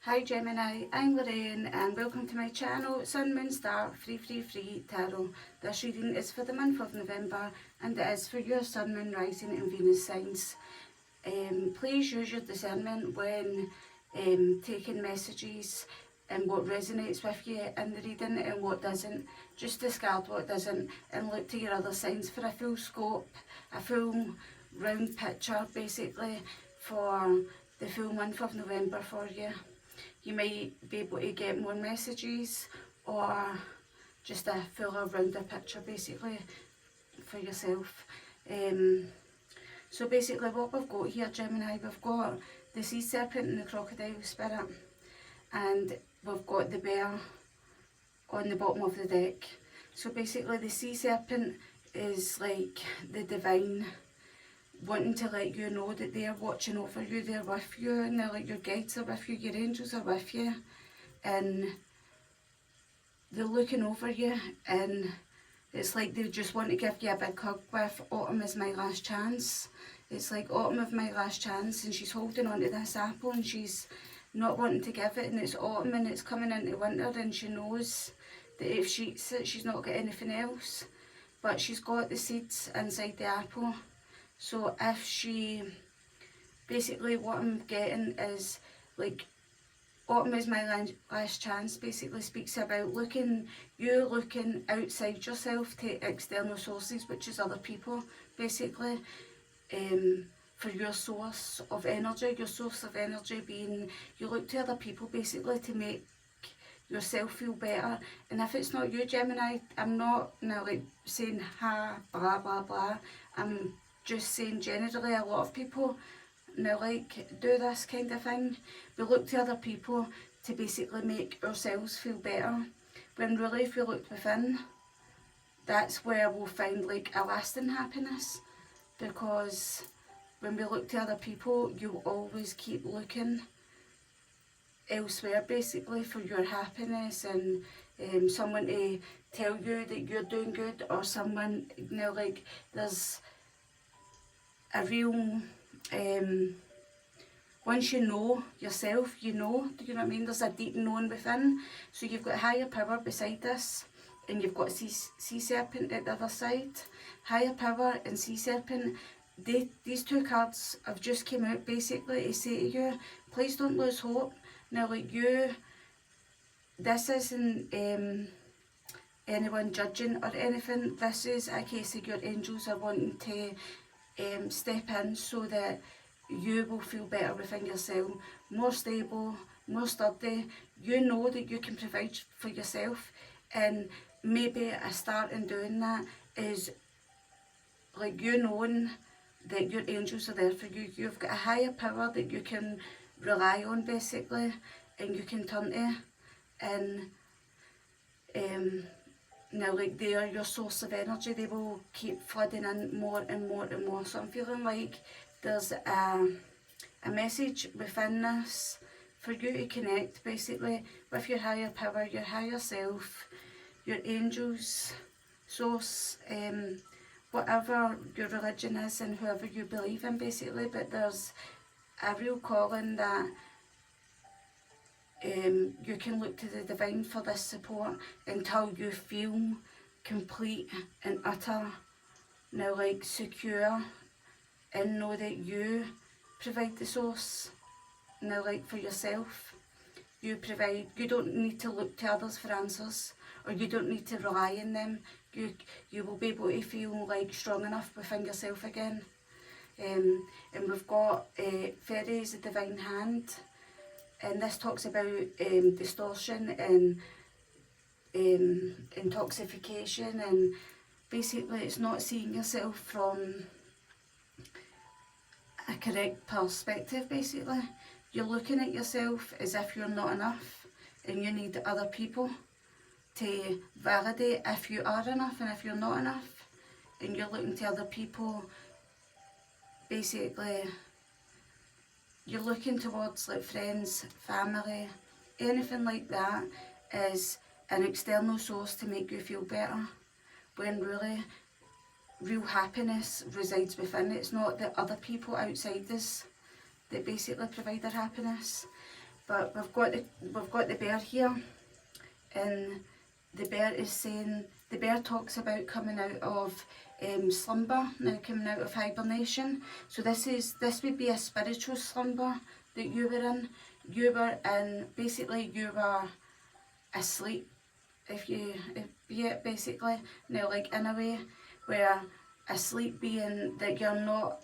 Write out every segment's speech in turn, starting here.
Hi Gemini, I'm Lorraine and welcome to my channel Sun Moon Star Free Tarot. This reading is for the month of November and it is for your Sun, Moon, Rising and Venus signs. Please use your discernment when taking messages and what resonates with you in the reading and what doesn't. Just discard what doesn't and look to your other signs for a full scope, a full round picture basically for the full month of November for you. You might be able to get more messages or just a fuller rounder picture basically for yourself. So basically what we've got here, Gemini, we've got the sea serpent and the crocodile spirit, and we've got the bear on the bottom of the deck. So basically the sea serpent is like the divine, wanting to let you know that they're watching over you, they're with you, and they're like your guides are with you, your angels are with you, and they're looking over you, and it's like they just want to give you a big hug with autumn is my last chance. It's like autumn is my last chance, and she's holding on to this apple and she's not wanting to give it, and it's autumn and it's coming into winter, and she knows that if she eats it she's not got anything else, but she's got the seeds inside the apple. So if she, basically what I'm getting is like autumn is my last chance basically speaks about you looking outside yourself to external sources, which is other people basically, for your source of energy. Your source of energy being you look to other people basically to make yourself feel better. And if it's not you, Gemini, I'm not now like saying ha blah blah blah, I'm just saying generally a lot of people now like do this kind of thing. We look to other people to basically make ourselves feel better, when really if we look within, that's where we'll find like a lasting happiness, because when we look to other people you always keep looking elsewhere basically for your happiness and someone to tell you that you're doing good, or someone, you know, like there's a real once you know yourself, you know, do you know what I mean? There's a deep knowing within. So you've got higher power beside this, and you've got sea serpent at the other side. Higher power and sea serpent, these two cards have just came out basically to say to you, please don't lose hope. Now like this isn't anyone judging or anything. This is a case of your angels are wanting to step in so that you will feel better within yourself, more stable, more sturdy. You know that you can provide for yourself, and maybe a start in doing that is like you knowing that your angels are there for you. You've got a higher power that you can rely on basically, and you can turn to, and now like they are your source of energy. They will keep flooding in more and more and more. So I'm feeling like there's a message within this for you to connect basically with your higher power, your higher self, your angels, source, whatever your religion is and whoever you believe in basically. But there's a real calling that you can look to the divine for this support until you feel complete and utter, now like secure, and know that you provide the source. Now like for yourself, you provide. You don't need to look to others for answers, or you don't need to rely on them. You will be able to feel like strong enough within yourself again. And we've got Fairy is a divine hand, and this talks about distortion and intoxication, and basically it's not seeing yourself from a correct perspective basically. You're looking at yourself as if you're not enough and you need other people to validate if you are enough and if you're not enough, and you're looking to other people basically. You're looking towards like friends, family, anything like that is an external source to make you feel better, when really real happiness resides within. It's not the other people outside us that basically provide our happiness. But we've got the bear here, and the bear is saying, the bear talks about coming out of slumber, now coming out of hibernation. So this would be a spiritual slumber that you were in. You were in, basically you were asleep, basically. Now, like, in a way, where asleep being that you're not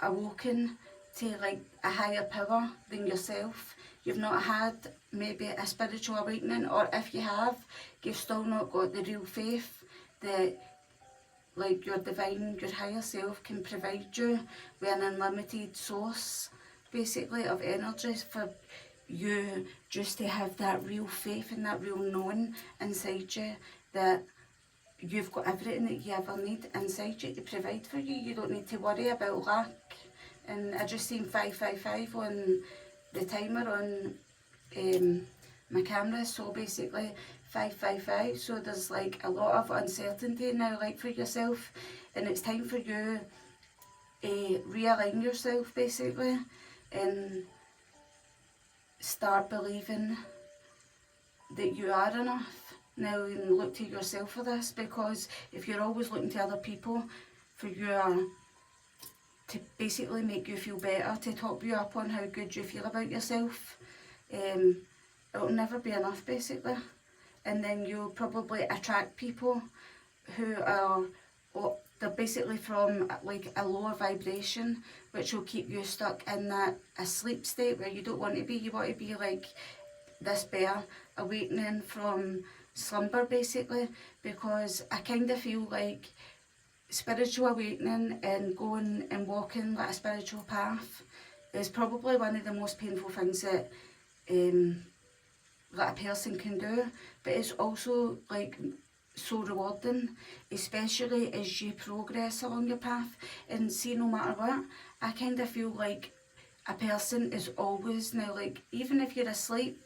awoken to like a higher power than yourself. You've not had maybe a spiritual awakening, or if you have, you've still not got the real faith that like your divine, your higher self can provide you with an unlimited source, basically, of energy for you just to have that real faith and that real knowing inside you that you've got everything that you ever need inside you to provide for you. You don't need to worry about lack. And I just seen 555 on the timer on my camera, so basically 555, so there's like a lot of uncertainty now, like, for yourself, and it's time for you to realign yourself, basically, and start believing that you are enough now, and look to yourself for this, because if you're always looking to other people for to basically make you feel better, to top you up on how good you feel about yourself, it'll never be enough, basically. And then you'll probably attract people who are, they're basically from like a lower vibration, which will keep you stuck in that asleep state where you don't want to be. You want to be like this bear, awakening from slumber, basically, because I kind of feel like spiritual awakening and going and walking like a spiritual path is probably one of the most painful things that a person can do, but it's also like so rewarding, especially as you progress along your path. And see, no matter what, I kind of feel like a person is always now, like, even if you're asleep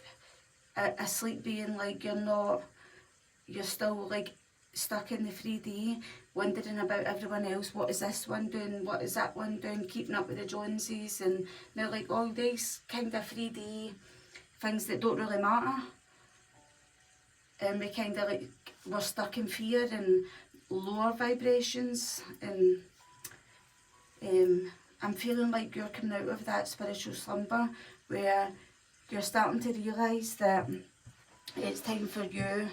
being like you're still like stuck in the 3D, wondering about everyone else. What is this one doing? What is that one doing? Keeping up with the Joneses, and they're like all these kind of 3D things that don't really matter. And we kind of like, we're stuck in fear and lower vibrations, and I'm feeling like you're coming out of that spiritual slumber where you're starting to realise that it's time for you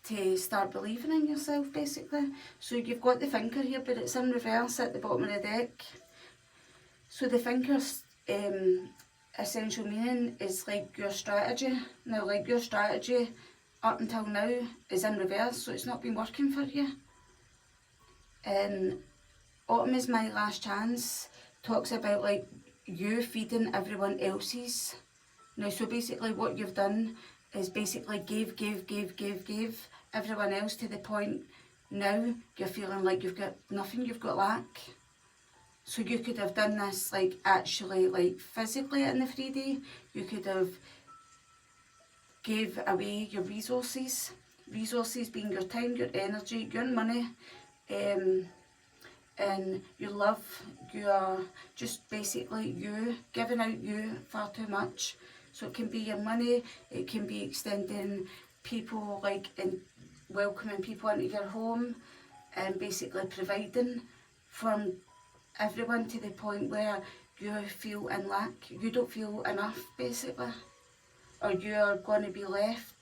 to start believing in yourself, basically. So you've got the thinker here, but it's in reverse at the bottom of the deck. So the thinker's essential meaning is like your strategy. Now, like, your strategy up until now is in reverse, so it's not been working for you. And Autumn is My Last Chance talks about like you feeding everyone else's. Now, so basically what you've done is basically give everyone else, to the point now you're feeling like you've got nothing, you've got lack. So you could have done this like actually like physically in the 3D. You could have gave away your resources being your time, your energy, your money, and your love. You are just basically you giving out you far too much. So it can be your money, it can be extending people, like, and welcoming people into your home, and basically providing from everyone to the point where you feel in lack. You don't feel enough, basically, or you're going to be left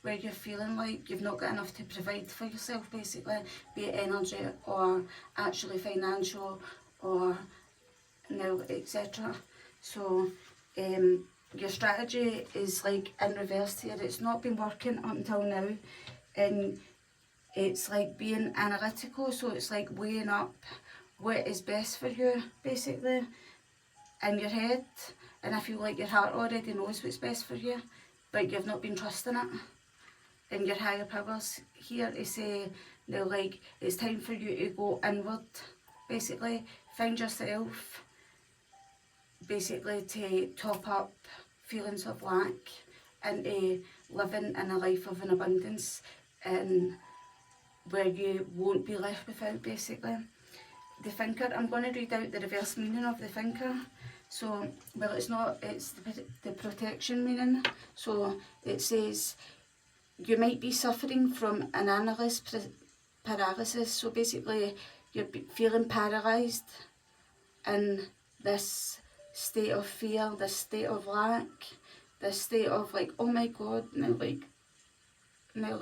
where you're feeling like you've not got enough to provide for yourself, basically, be it energy or actually financial or etc. So your strategy is like in reverse here. It's not been working up until now, and it's like being analytical, so it's like weighing up what is best for you, basically, in your head. And I feel like your heart already knows what's best for you, but you've not been trusting it. And your higher powers here to say, now, like, it's time for you to go inward, basically, find yourself, basically, to top up feelings of lack and living in a life of an abundance, and where you won't be left without, basically. The thinker, I'm going to read out the reverse meaning of the thinker. So, well, it's not, it's the protection meaning. So it says you might be suffering from analysis paralysis. So basically you're feeling paralysed in this state of fear, this state of lack, this state of like, oh my God, now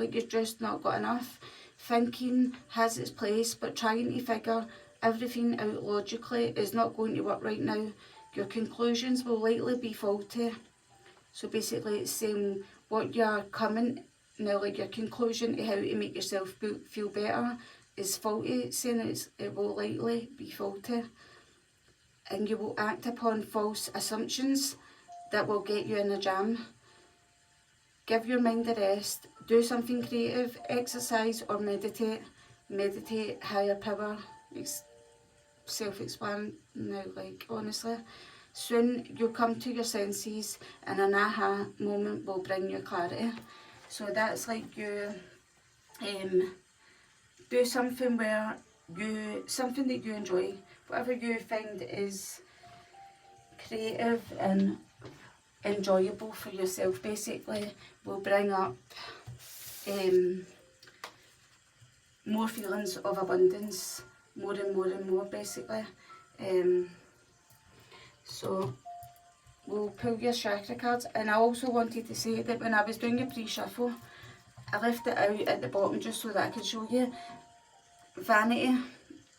you've just not got enough. Thinking has its place, but trying to figure everything out logically is not going to work right now. Your conclusions will likely be faulty. So basically it's saying what you're coming, now like your conclusion to how to make yourself feel better is faulty. It's saying it will likely be faulty. And you will act upon false assumptions that will get you in a jam. Give your mind a rest. Do something creative, exercise or meditate. Meditate, higher power. It's self-explanatory now, like, honestly. Soon you'll come to your senses and an aha moment will bring you clarity. So that's like you do something where something that you enjoy, whatever you find is creative and enjoyable for yourself, basically will bring up more feelings of abundance, more and more and more, basically. So we'll pull your chakra cards, and I also wanted to say that when I was doing your pre-shuffle, I left it out at the bottom just so that I could show you vanity,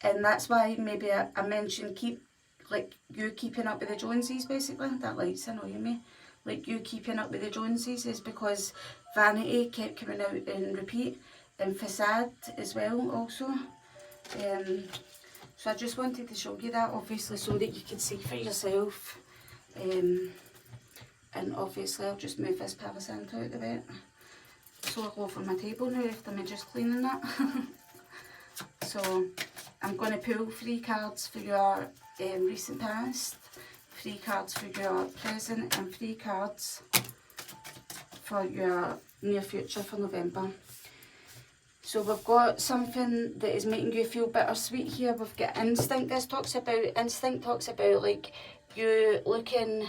and that's why maybe I mentioned you keeping up with the Joneses, basically. That light's annoying me. Like you keeping up with the Joneses is because vanity kept coming out in repeat, and facade as well also. So I just wanted to show you that, obviously, so that you can see for yourself. And obviously I'll just move this Palo Santo out of the way. So I'll go for my table now after me just cleaning that. So I'm going to pull 3 cards for your recent past, 3 cards for your present, and 3 cards for your near future for November. So we've got something that is making you feel bittersweet here. We've got instinct. Instinct talks about like you looking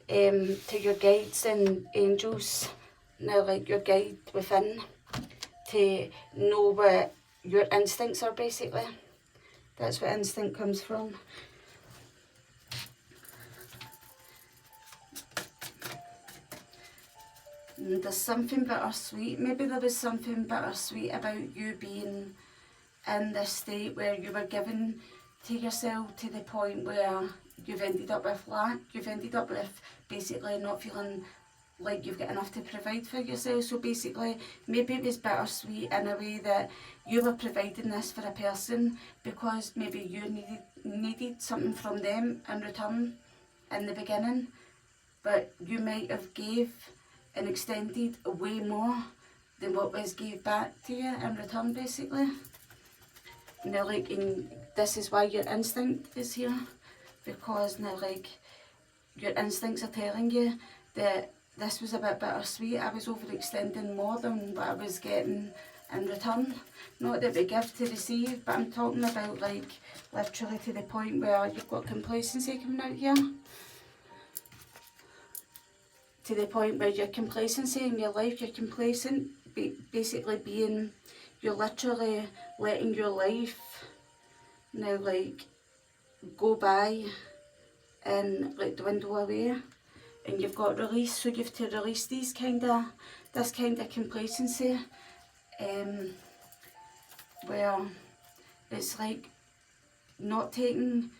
to your guides and angels, now like your guide within, to know what your instincts are, basically. That's what instinct comes from. And there's something bittersweet. Maybe there was something bittersweet about you being in this state where you were given to yourself to the point where you've ended up with lack. You've ended up with basically not feeling like you've got enough to provide for yourself. So basically, maybe it was bittersweet in a way that you were providing this for a person because maybe you needed something from them in return in the beginning, but you might have gave and extended way more than what was gave back to you in return, basically. Now, like, this is why your instinct is here, because now, like, your instincts are telling you that this was a bit bittersweet. I was overextending more than what I was getting in return. Not that we give to receive, but I'm talking about, like, literally to the point where you've got complacency coming out here. To the point where your complacency in your life, you're complacent, basically being, you're literally letting your life now like go by and like dwindle away, and you've got release, so you have to release this kind of complacency, where it's like not taking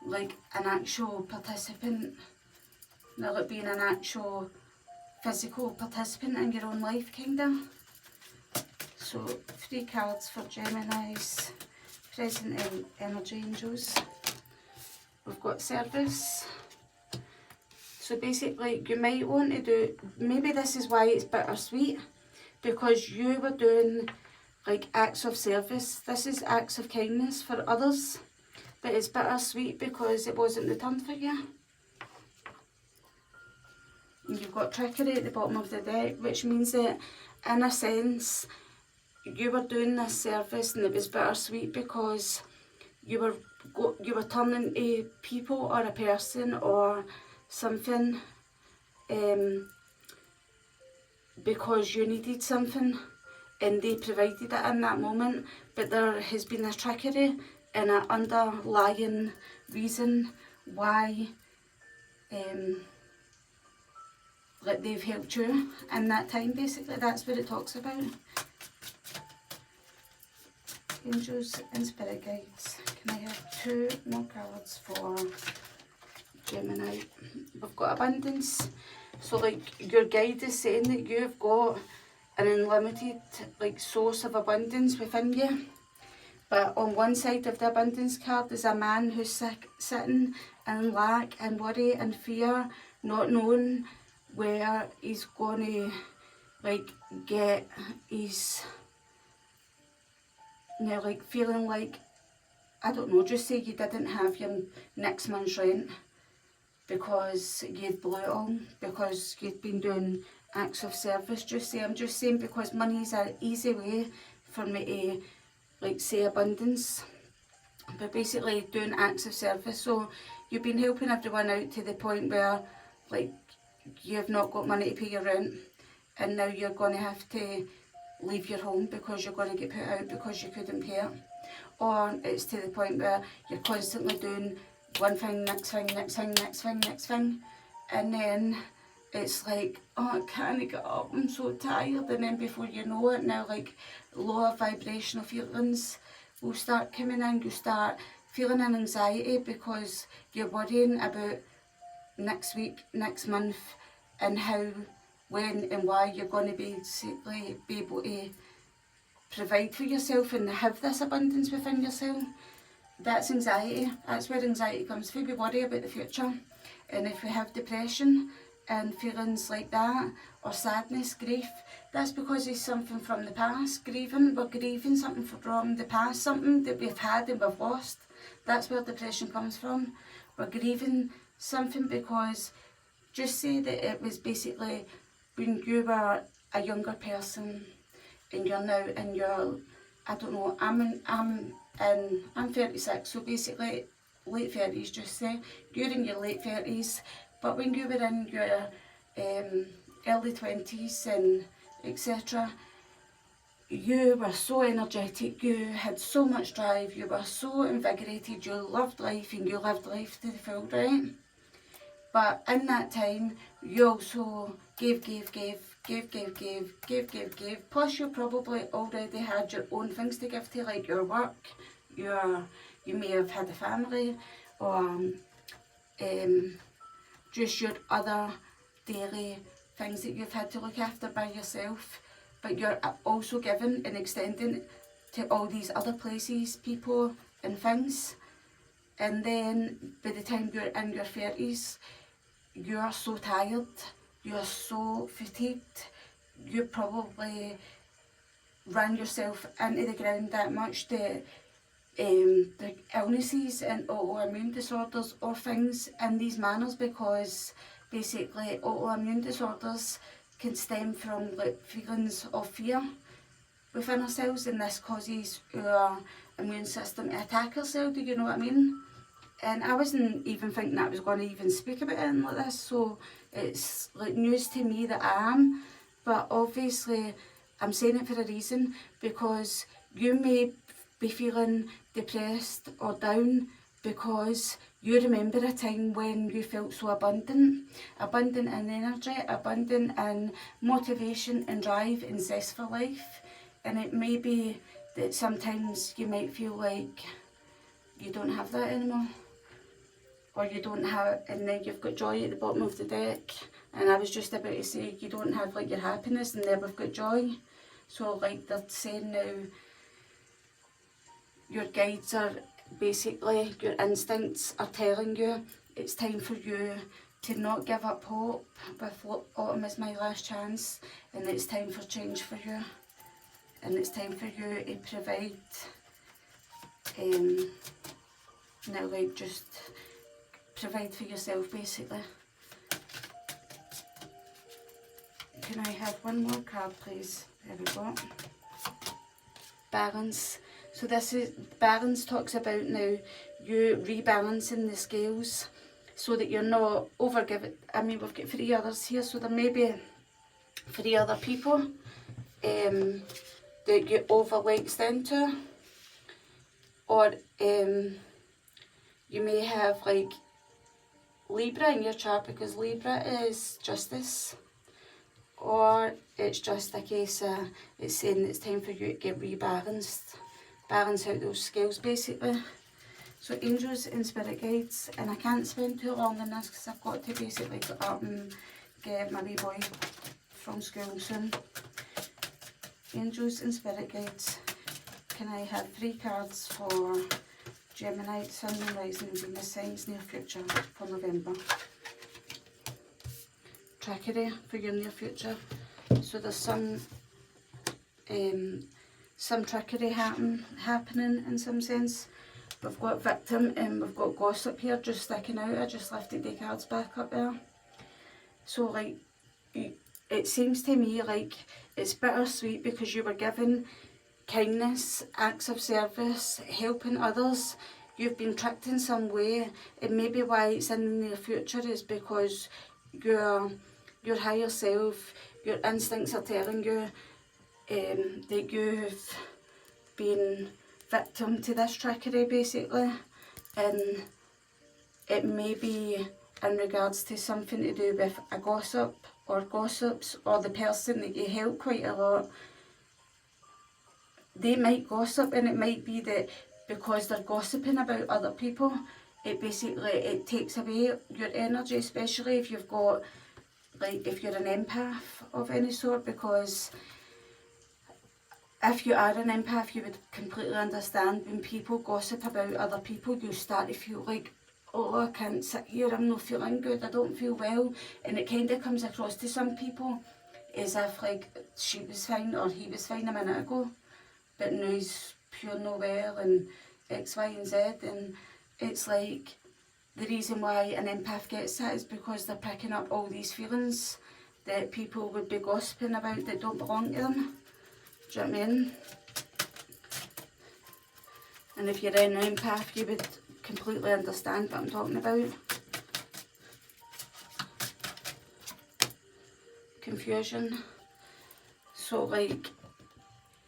like an actual participant, not like being an actual physical participant in your own life, kinda. So 3 cards for Gemini's present energy angels. We've got service. So basically you might want to do, maybe this is why it's bittersweet, because you were doing like acts of service. This is acts of kindness for others, but it's bittersweet because it wasn't returned for you. And you've got trickery at the bottom of the deck, which means that in a sense you were doing this service and it was bittersweet because you were turning to people or a person or something because you needed something and they provided it in that moment, but there has been a trickery and an underlying reason why like they've helped you in that time. Basically, that's what it talks about. Angels and spirit guides. Can I have 2 more cards for Gemini? We've got abundance. So like your guide is saying that you've got an unlimited like source of abundance within you. But on one side of the abundance card is a man who's sitting in lack and worry and fear, not knowing where he's going to like get his, you know, like feeling like, I don't know, just say you didn't have your next month's rent because you'd blew it all, because you'd been doing acts of service. Just say, I'm just saying, because money is an easy way for me to like say abundance, but basically doing acts of service. So you've been helping everyone out to the point where like you've not got money to pay your rent, and now you're going to have to leave your home because you're going to get put out because you couldn't pay it. Or it's to the point where you're constantly doing one thing, next thing, next thing, next thing, next thing, and then it's like, oh, I can't get up, I'm so tired, and then before you know it, now like lower vibrational feelings will start coming in. You start feeling an anxiety because you're worrying about next week, next month, and how, when and why you're going to basically be able to provide for yourself and have this abundance within yourself. That's anxiety. That's where anxiety comes from. We worry about the future. And if we have depression and feelings like that, or sadness, grief, that's because it's something from the past. Grieving, we're grieving something from the past, something that we've had and we've lost. That's where depression comes from. We're grieving something because, just say that it was basically when you were a younger person and you're now in your, I don't know, I'm 36, so basically late 30s, just say, you're in your late 30s, but when you were in your early 20s and etc., you were so energetic, you had so much drive, you were so invigorated, you loved life and you lived life to the full, right? But in that time, you also gave, plus you probably already had your own things to give to, like your work, you may have had a family, or just your other daily things that you've had to look after by yourself, but you're also giving and extending to all these other places, people and things. And then by the time you're in your 30s, you're so tired, you're so fatigued, you probably ran yourself into the ground that much that the illnesses and autoimmune disorders or things in these manners, because basically autoimmune disorders can stem from like feelings of fear within ourselves, and this causes our immune system to attack ourselves, do you know what I mean? And I wasn't even thinking that I was going to even speak about anything like this, so it's like news to me that I am, but obviously I'm saying it for a reason, because you may be feeling depressed or down because you remember a time when you felt so abundant in energy, abundant in motivation and drive and zest for life. And it may be that sometimes you might feel like you don't have that anymore, or you don't have, and then you've got joy at the bottom of the deck. And I was just about to say, you don't have like your happiness, and then we've got joy. So like they're saying now, your guides are basically, your instincts are telling you it's time for you to not give up hope with autumn is my last chance, and it's time for change for you, and it's time for you to provide now, like just provide for yourself basically. Can I have one more card please? There we go. Balance. So this is, balance talks about now you rebalancing the scales so that you're not overgiving. I mean, we've got 3 others here, so there may be 3 other people that you overly extend to, or you may have like Libra in your chart, because Libra is justice, or it's just a case of it's saying it's time for you to get rebalanced, balance out those scales basically. So angels and spirit guides, and I can't spend too long on this because I've got to basically get up and get my wee boy from school soon. Angels and spirit guides, can I have 3 cards for Gemini, Sun, Moon, Rising and Venus signs near future for November? Trickery for your near future. So there's some trickery happening in some sense. We've got victim and we've got gossip here just sticking out. I just lifted the cards back up there. So like, it seems to me like it's bittersweet because you were given kindness, acts of service, helping others. You've been tricked in some way, and maybe why it's in the near future is because your higher self, your instincts are telling you that you've been victim to this trickery basically, and it may be in regards to something to do with a gossip or gossips, or the person that you help quite a lot. They might gossip, and it might be that because they're gossiping about other people, it takes away your energy, especially if you've got, like, if you're an empath of any sort, because if you are an empath, you would completely understand when people gossip about other people, you start to feel like, oh, I can't sit here, I'm not feeling good, I don't feel well, and it kind of comes across to some people as if like she was fine or he was fine a minute ago, but now he's pure no well and X, Y and Z, and it's like the reason why an empath gets that is because they're picking up all these feelings that people would be gossiping about that don't belong to them. Do you know what I mean? And if you're an empath, you would completely understand what I'm talking about. Confusion. So like,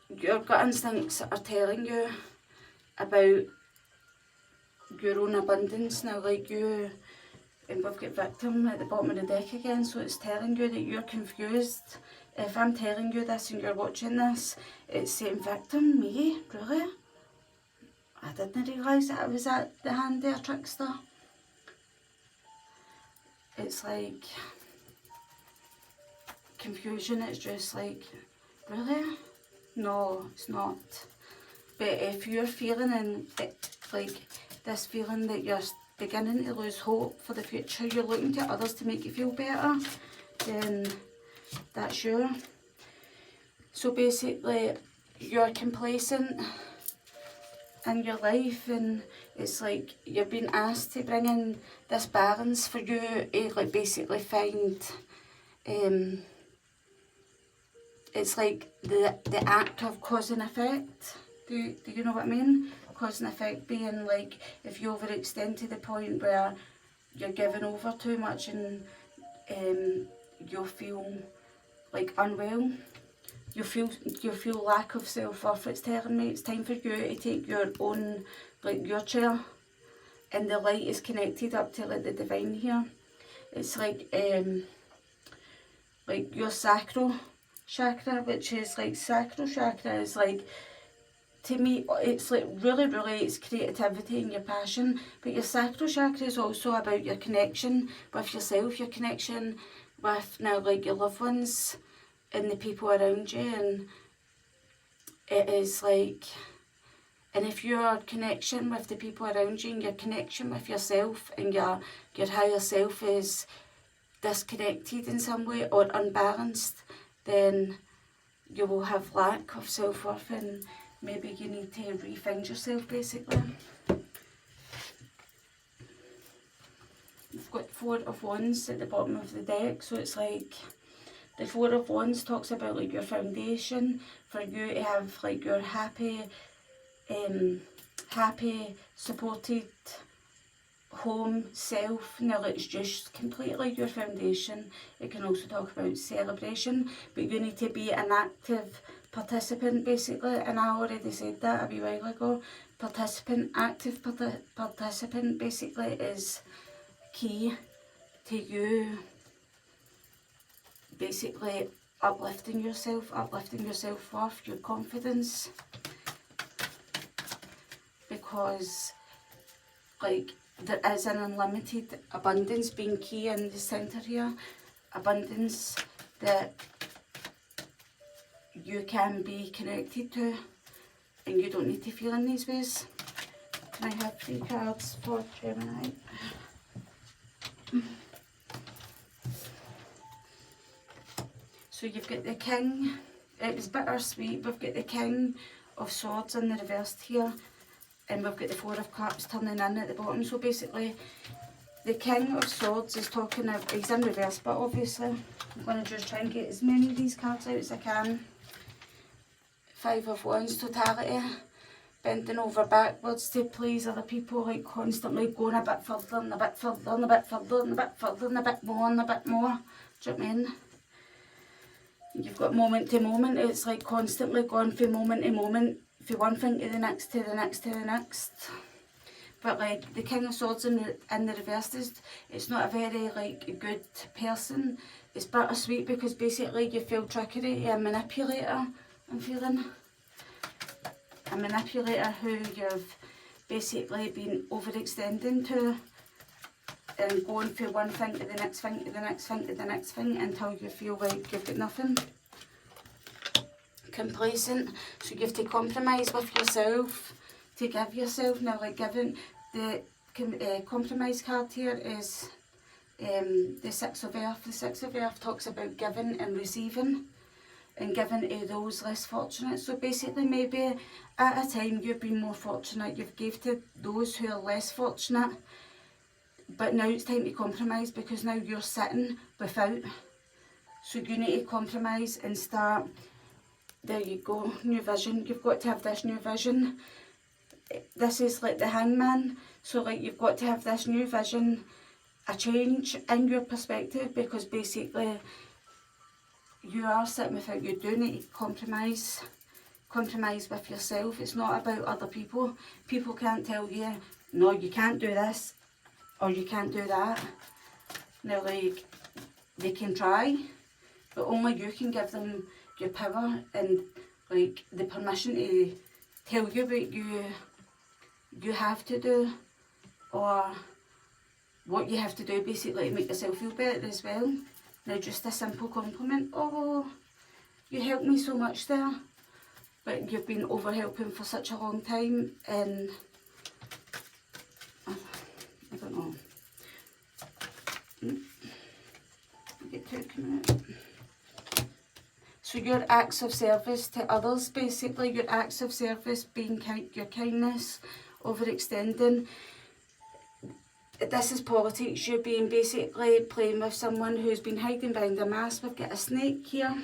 your gut instincts are telling you about your own abundance now, like you, and we've got victim at the bottom of the deck again, so it's telling you that you're confused. If I'm telling you this and you're watching this, it's saying victim, me? Really? I didn't realise that I was at the hand there, trickster. It's like confusion, it's just like, really? No, it's not. But if you're feeling like this feeling that you're beginning to lose hope for the future, you're looking to others to make you feel better, then that's you. So basically, you're complacent in your life, and it's like you're being asked to bring in this balance for you to like basically find, it's like the act of cause and effect. Do you know what I mean? Cause and effect being like, if you overextend to the point where you're giving over too much and you'll feel like unwell, you feel lack of self-worth. It's telling me it's time for you to take your own, like your chair, and the light is connected up to like the divine here. It's like your sacral chakra, which is like, sacral chakra is like, to me, it's like really, it's creativity and your passion, but your sacral chakra is also about your connection with yourself, your connection with now like your loved ones and the people around you, and it is like, and if your connection with the people around you and your connection with yourself and your higher self is disconnected in some way or unbalanced, then you will have lack of self-worth, and maybe you need to re-find yourself basically. We've got 4 of Wands at the bottom of the deck, so it's like the 4 of Wands talks about like your foundation for you to have like your happy happy, supported home, self. Now it's just completely your foundation. It can also talk about celebration, but you need to be an active participant basically, and I already said that a wee while ago. Active participant basically is key to you basically uplifting your self-worth, your confidence, because like there is an unlimited abundance being key in the centre here, abundance that you can be connected to, and you don't need to feel in these ways. Can I have 3 cards for Gemini? So you've got the King. It was bittersweet. We've got the King of Swords in the reversed here, and we've got the 4 of Cups turning in at the bottom. So basically the King of Swords is talking about, he's in reverse, but obviously I'm going to just try and get as many of these cards out as I can. 5 of Wands, totality, bending over backwards to please other people, like constantly going a bit further and a bit further and a bit further and a bit further and a bit more and a bit more. Do you know what I mean? You've got moment to moment. It's like constantly going from moment to moment, from one thing to the next, to the next, to the next. But like the King of Swords in the reverse is, it's not a very like good person. It's bittersweet because basically you feel trickery, you're a manipulator. I'm feeling a manipulator who you've basically been overextending to, and going from one thing to the next thing to the next thing to the next thing until you feel like you've got nothing. Complacent. So you have to compromise with yourself to give yourself. Now, like giving, the compromise card here is the 6 of Earth. The 6 of Earth talks about giving and receiving, and giving to those less fortunate. So basically maybe at a time you've been more fortunate, you've gave to those who are less fortunate, but now it's time to compromise because now you're sitting without. So you need to compromise and start. There you go, new vision. You've got to have this new vision. This is like the Hangman. So like you've got to have this new vision, a change in your perspective, because basically you are sitting without. You do need to compromise with yourself. It's not about other people. People can't tell you, no, you can't do this or you can't do that. Now, like, they can try, but only you can give them your power and like the permission to tell you what you have to do, or what you have to do basically to make yourself feel better as well. Now just a simple compliment. Oh, you helped me so much there, but you've been over helping for such a long time, and I don't know. Get 2 coming out. So your acts of service to others, basically your acts of service being your kindness, overextending. This is politics. You're being basically playing with someone who's been hiding behind a mask. We've got a snake here.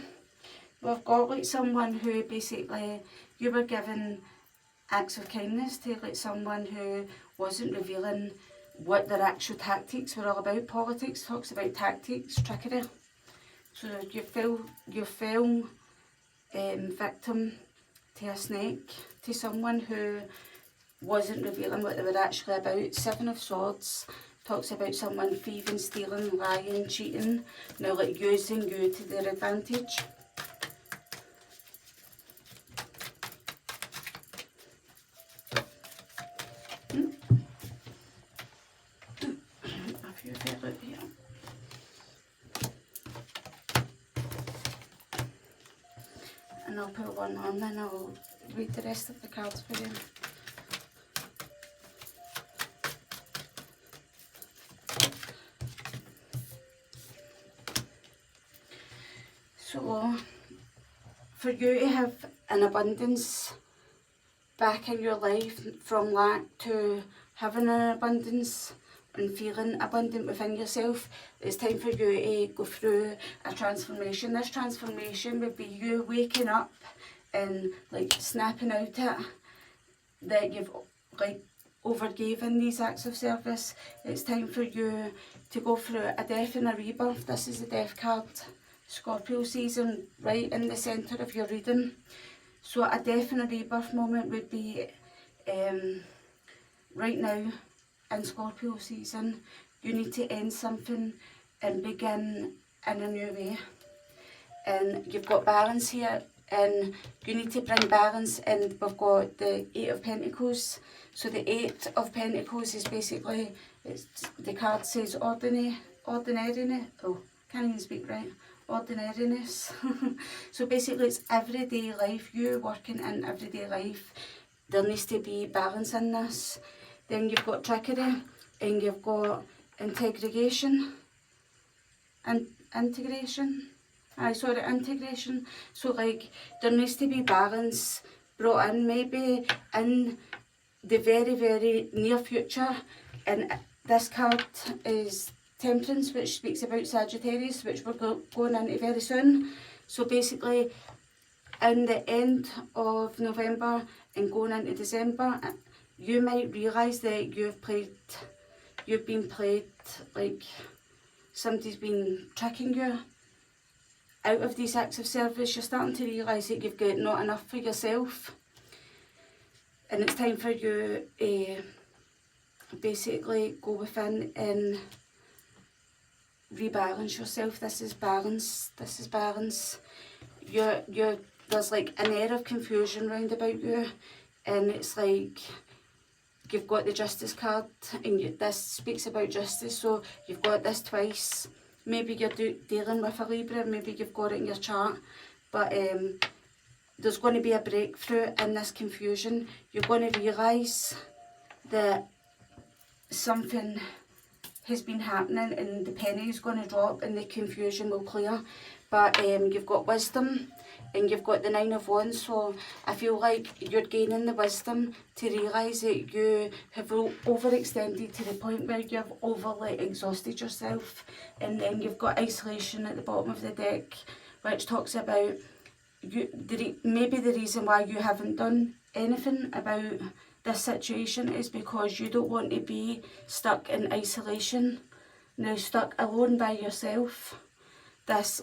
We've got like someone who basically, you were given acts of kindness to like someone who wasn't revealing what their actual tactics were all about. Politics talks about tactics, trickery. So you fell victim to a snake, to someone who wasn't revealing what they were actually about. 7 of Swords talks about someone thieving, stealing, lying, cheating, now like using you to their advantage. A few further here. And I'll put one on, then I'll read the rest of the cards for you. So, for you to have an abundance back in your life, from lack to having an abundance and feeling abundant within yourself, it's time for you to go through a transformation. This transformation would be you waking up and like snapping out it that you've like overgiven these acts of service. It's time for you to go through a death and a rebirth. This is the death card, Scorpio season, right in the centre of your reading. So a death and a rebirth moment would be right now in Scorpio season. You need to end something and begin in a new way. And you've got balance here, and you need to bring balance in. We've got the Eight of Pentacles. So the Eight of Pentacles is basically, the card says ordinariness. Oh, can't even speak right. Ordinariness. So basically it's everyday life, you working in everyday life. There needs to be balance in this. Then you've got trickery, and you've got integration. And integration. So like there needs to be balance brought in, maybe in the very, very near future. And this card is Temperance, which speaks about Sagittarius, which we're going into very soon. So basically in the end of November and going into December, you might realise that you've been played, like somebody's been tricking you out of these acts of service. You're starting to realise that you've got not enough for yourself, and it's time for you to basically go within and rebalance yourself. This is balance. There's like an air of confusion round about you, and it's like you've got the Justice card, and this speaks about justice. So you've got this twice. Maybe you're dealing with a Libra, maybe you've got it in your chart, but there's going to be a breakthrough in this confusion. You're going to realise that something has been happening, and the penny is going to drop and the confusion will clear. But you've got wisdom, and you've got the Nine of Wands, so I feel like you're gaining the wisdom to realise that you have overextended to the point where you've overly exhausted yourself. And then you've got isolation at the bottom of the deck, which talks about maybe the reason why you haven't done anything about this situation is because you don't want to be stuck in isolation. Now, stuck alone by yourself. This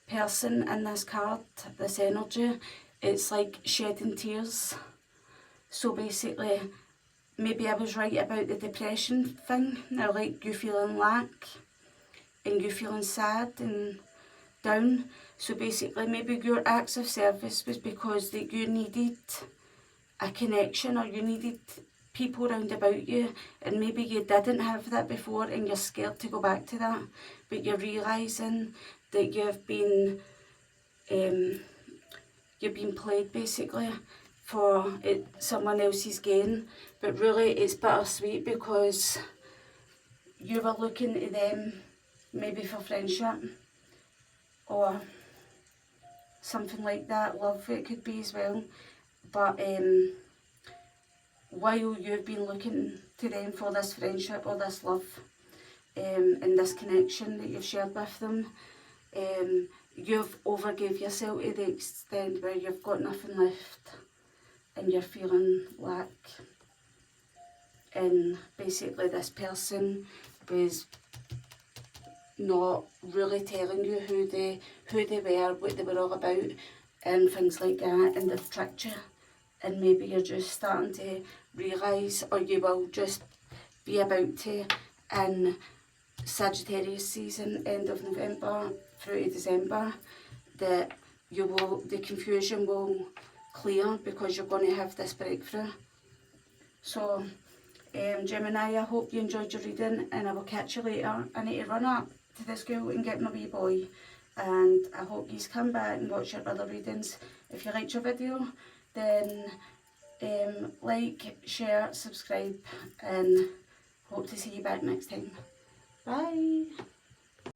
person in this card, this energy, it's like shedding tears. So basically, maybe I was right about the depression thing. Now, like you feeling lack and you feeling sad and down. So basically, maybe your acts of service was because that you needed a connection, or you needed people round about you, and maybe you didn't have that before and you're scared to go back to that, but you're realising that you've been played basically for someone else's gain. But really it's bittersweet because you were looking to them maybe for friendship or something like that, love it could be as well. But while you've been looking to them for this friendship or this love and this connection that you've shared with them, you've overgave yourself to the extent where you've got nothing left and you're feeling lack. And basically this person was not really telling you who they were, what they were all about and things like that, and they've tricked you. And maybe you're just starting to realise, or you will just be about to, in Sagittarius season, end of November through to December, that the confusion will clear because you're going to have this breakthrough. So Gemini, I hope you enjoyed your reading, and I will catch you later. I need to run up to the school and get my wee boy, and I hope you come back and watch your other readings. If you liked your video, then like, share, subscribe, and hope to see you back next time. Bye.